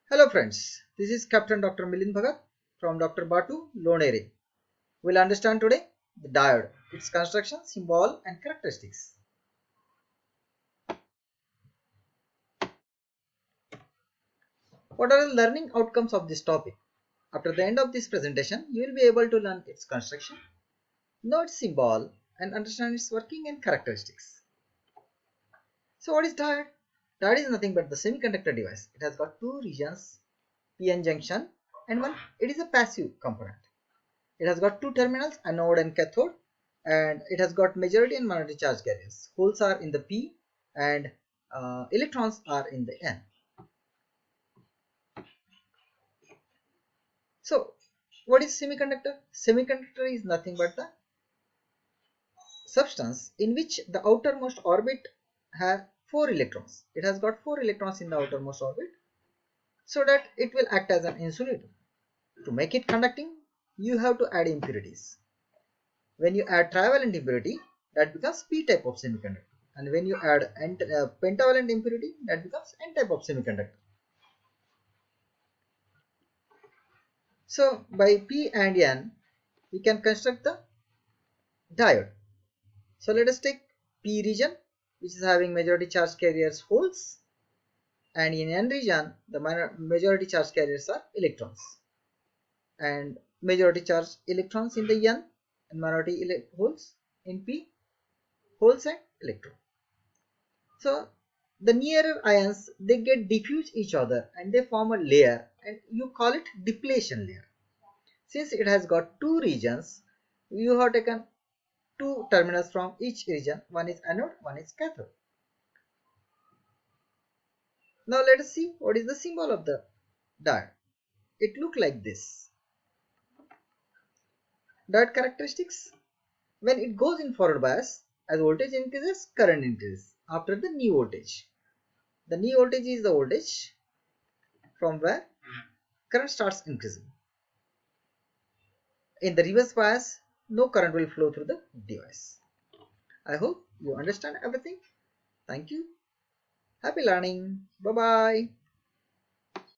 Hello friends, this is Captain Dr. Milind Bhagat from Dr. Batu, Lonere. We'll understand today the diode, its construction, symbol and characteristics. What are the learning outcomes of this topic? After the end of this presentation, you will be able to learn its construction, know its symbol and understand its working and characteristics. So what is diode? Diode is nothing but the semiconductor device. It has got two regions, p-n junction and one, it is a passive component. It has got two terminals, anode and cathode, and it has got majority and minority charge carriers. Holes are in the P and electrons are in the N. So what is semiconductor? Semiconductor is nothing but the substance in which the outermost orbit has 4 electrons. It has got 4 electrons in the outermost orbit so that it will act as an insulator. To make it conducting, you have to add impurities. When you add trivalent impurity, that becomes p type of semiconductor, and when you add pentavalent impurity, that becomes n type of semiconductor. So by p and n we can construct the diode. So let us take p region, which is having majority charge carriers holes, and in n region the majority charge carriers are electrons, and majority charge electrons in the n and minority holes in p, holes and electron. So the nearer ions, they get diffuse each other and they form a layer, and you call it depletion layer. Since it has got two regions, you have taken two terminals from each region. One is anode, one is cathode. Now let us see what is the symbol of the diode. It looks like this. Diode characteristics. When it goes in forward bias, as voltage increases, current increases after the new voltage. The new voltage is the voltage from where current starts increasing. In the reverse bias, no current will flow through the device. I hope you understand everything. Thank you. Happy learning. Bye bye.